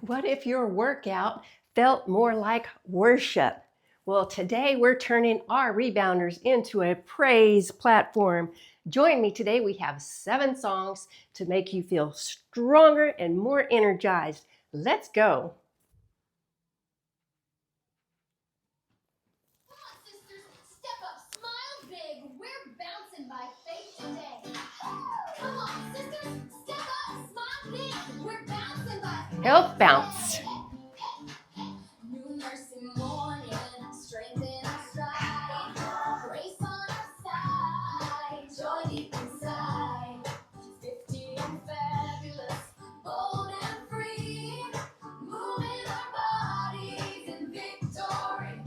What if your workout felt more like worship? Well, today we're turning our rebounders into a praise platform. Join me today. We have 7 songs to make you feel stronger and more energized. Let's go. Come on, sisters, step up, smile big. We're bouncing by faith today. Come on, sisters, step up, smile big. We're bouncing by faith. Health bounce. New mercy morning, strength in our stride, grace on our side, joy deep inside. 50 and fabulous, bold and free, moving our bodies in victory.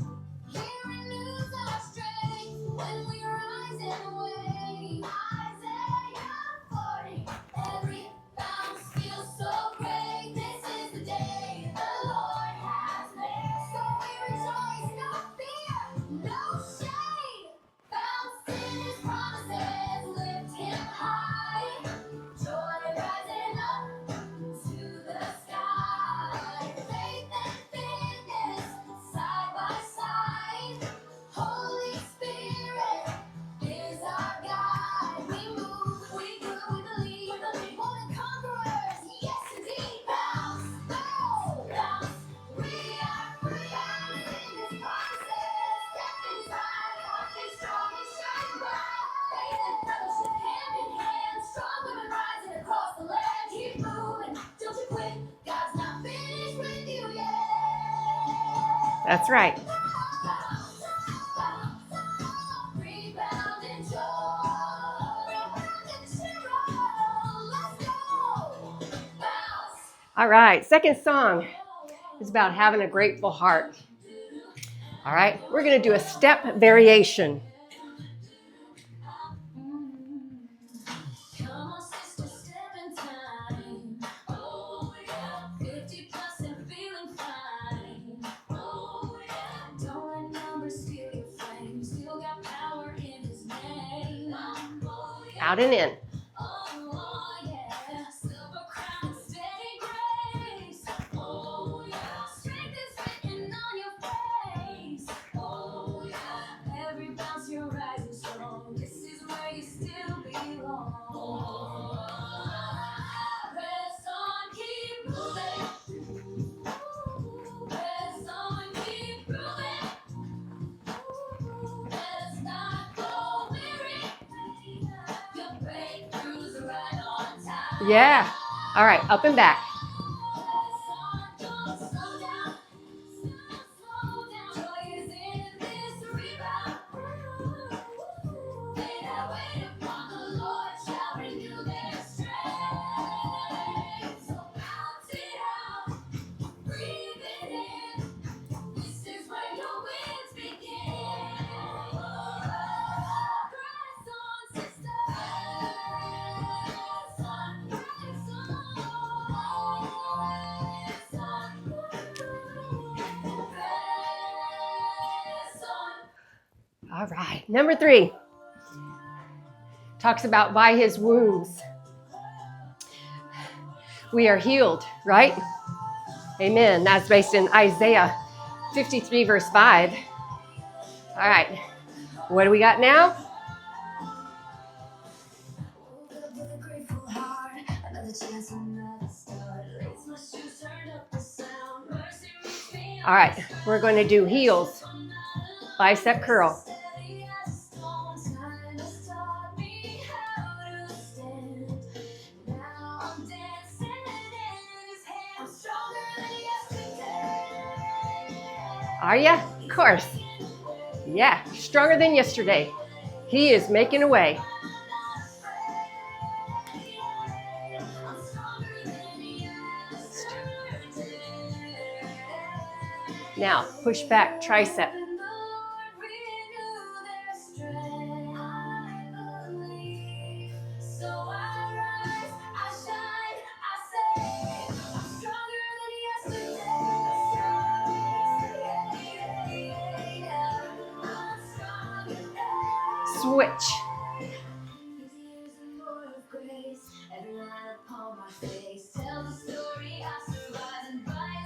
He renews our strength when we rise and wave. Isaiah 40, every bounce feels so great. This is the day the Lord has made. So we rejoice, no fear, no shame. Bounce in His promises, lift Him high. Joy rising up to the sky. Faith and fitness, side by side. Holy Spirit is our guide. We move, we do, we believe, more than conquerors. Yes, indeed. Bounce, go, bounce. We are free. Bounce in His promises. Step inside, walking strong and shine bright. Faith and fellowship, hand in hand. Strong women rising across the land. Keep moving, don't you quit. God's not finished with you yet. That's right. Rebounding joy. Rebounding Cheryl. Let's go. Bounce. All right, second song is about having a grateful heart. All right, we're going to do a step variation. Come on, sister, step in time. Oh, yeah. 50 plus and feeling fine. Oh, yeah. Don't let numbers steal your flame. Still got power in His name. Oh, yeah. Out and in. Oh, yeah. Silver crown and steady grace. Oh, yeah. Strength is written on your face. Oh, yeah. Every bounce you're rising strong. This is where you still belong. Press on, keep moving. Press on, keep moving. Let's not go weary. Your breakthroughs right on time. Yeah. All right, up and back. Press on, don't slow down. Slow down. Joy is in this rebound. They that wait upon the Lord shall renew their strength. So bounce it out, breathe it in. This is where your wins begin. Press on, sister. Press on, press on. Press on. Press on. All right, number 3 talks about by His wounds we are healed, right? Amen. That's based in Isaiah 53 verse 5. All right, what do we got now? With a grateful heart, another chance, another start. Lace my shoes, turned up the sound. Mercy reached me. All right, we're going to do heels, bicep curl. Steady as a stone, time has taught me how to stand. Now I'm dancing in His hand. I'm stronger than yesterday. Are ya? Of course. Yeah, stronger than yesterday. He is making a way. Now, push back tricep. Switch. Every line upon my face tells the story I survived, and by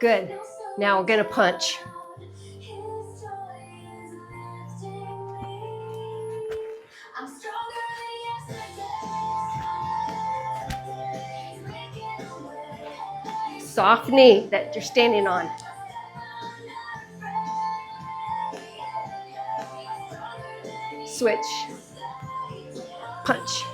Good. Now we're going to punch. Soft knee that you're standing on. Switch. Punch.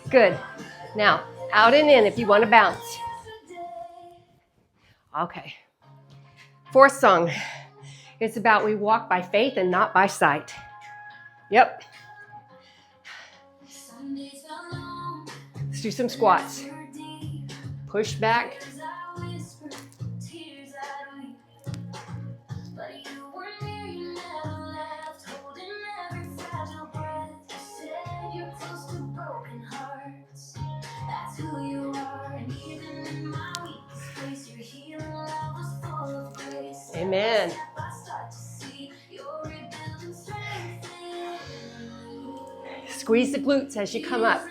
Good. Now, out and in if you want to bounce. Okay. Fourth song. It's about we walk by faith and not by sight. Yep. Let's do some squats. Push back. Amen. Squeeze the glutes as you come up.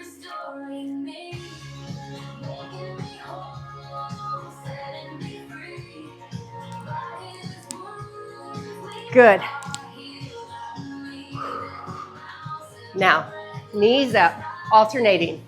Good. Now, knees up, alternating.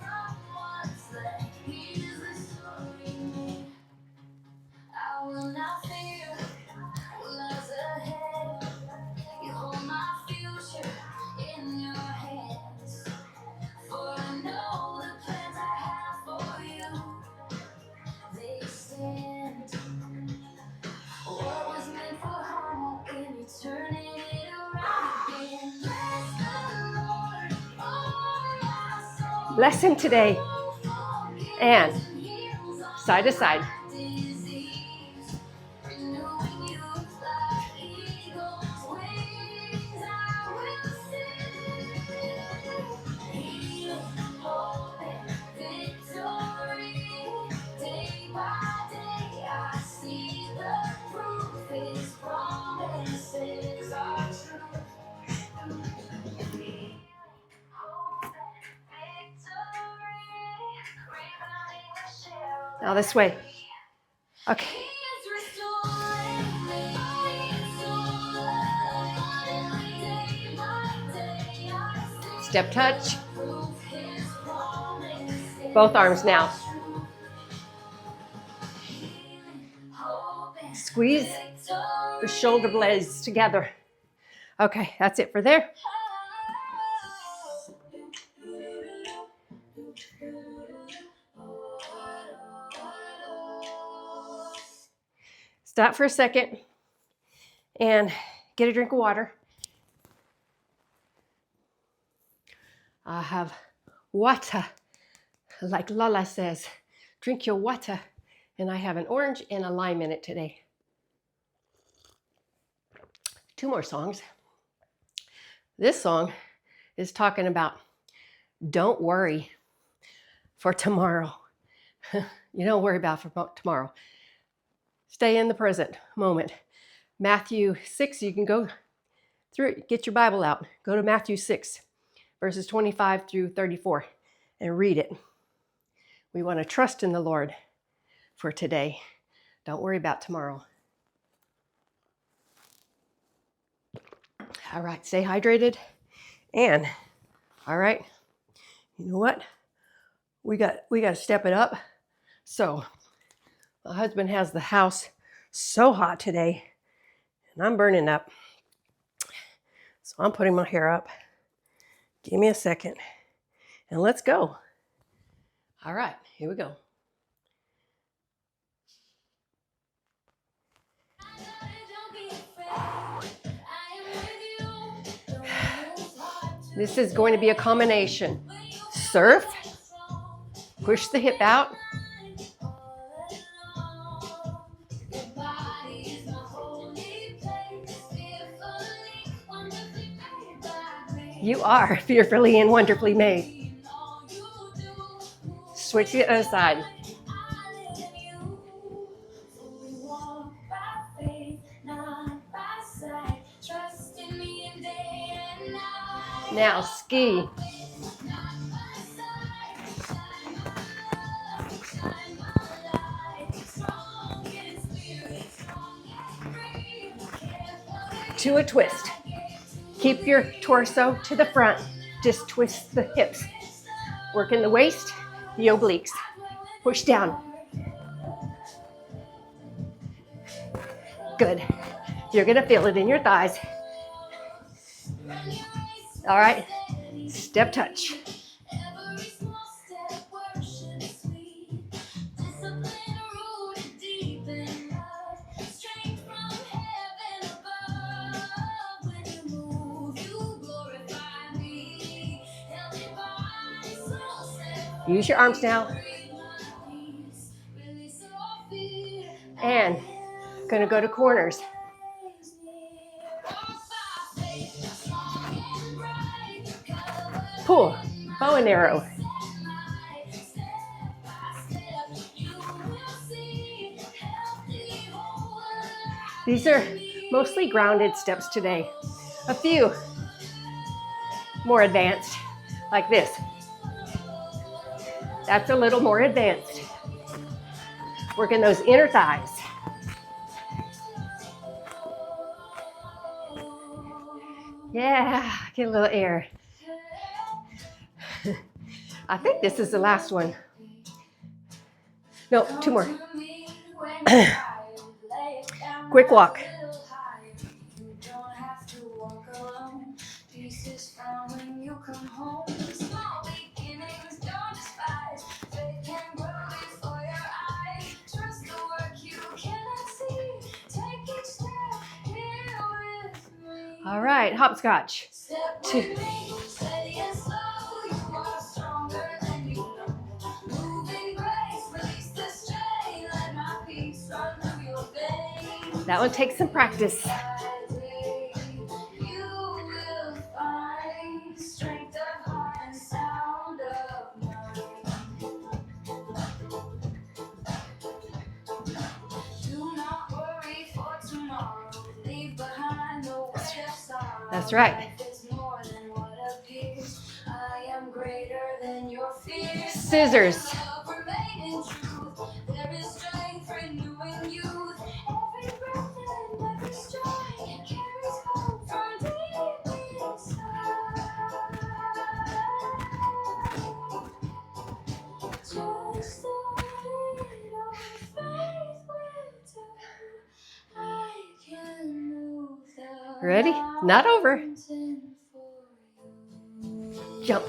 Bless him today. And side to side. Now this way. Okay. Step touch. Both arms now. Squeeze the shoulder blades together. Okay, that's it for there. Stop for a second and get a drink of water. I have water, like Lala says. Drink your water. And I have an orange and a lime in it today. 2 more songs. This song is talking about don't worry for tomorrow. You don't worry about for tomorrow. Stay in the present moment. Matthew 6, you can go through it. Get your Bible out. Go to Matthew 6, verses 25 through 34, and read it. We want to trust in the Lord for today. Don't worry about tomorrow. All right, stay hydrated. And, all right, you know what? We got to step it up. So, my husband has the house so hot today, and I'm burning up. So I'm putting my hair up. Give me a second, and let's go. All right, here we go. This is going to be a combination. Surf, push the hip out. You are fearfully and wonderfully made. Switch to the other side. Now ski. To a twist. Keep your torso to the front. Just twist the hips. Work in the waist, the obliques. Push down. Good. You're gonna feel it in your thighs. All right, step touch. Use your arms now. And gonna go to corners. Pull, bow and arrow. These are mostly grounded steps today. A few more advanced, like this. That's a little more advanced. Working those inner thighs. Yeah, get a little air. I think this is the last one. No, two more. Quick walk. All right, hopscotch. Two. That one takes some practice. That's right. Scissors. Ready? Not over. Jump.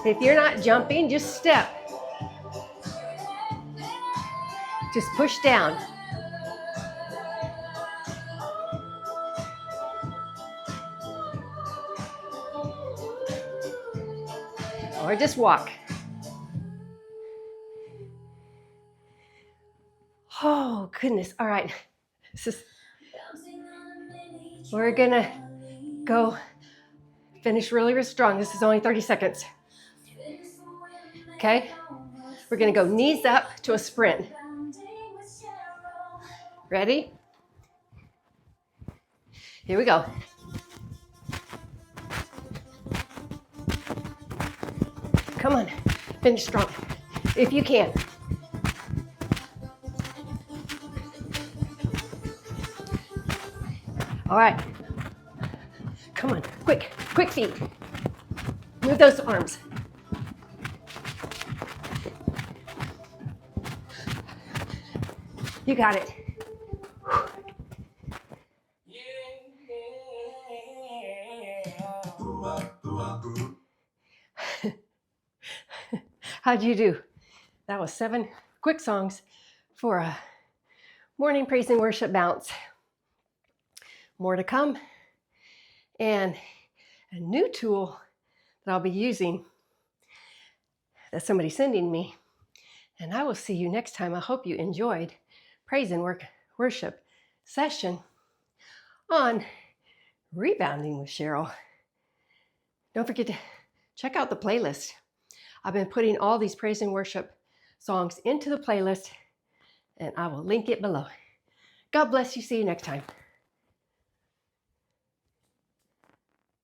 If you're not jumping, just step. Just push down. Or just walk. Oh, goodness. All right. We're going to go finish really strong. This is only 30 seconds. Okay? We're going to go knees up to a sprint. Ready? Here we go. Come on. Finish strong. If you can. All right. Come on. Quick feet. Move those arms. You got it. How'd you do? That was 7 quick songs for a morning praise and worship bounce. More to come. And a new tool that I'll be using that somebody's sending me. And I will see you next time. I hope you enjoyed praise and worship session on Rebounding with Cheryl. Don't forget to check out the playlist. I've been putting all these praise and worship songs into the playlist, and I will link it below. God bless you. See you next time.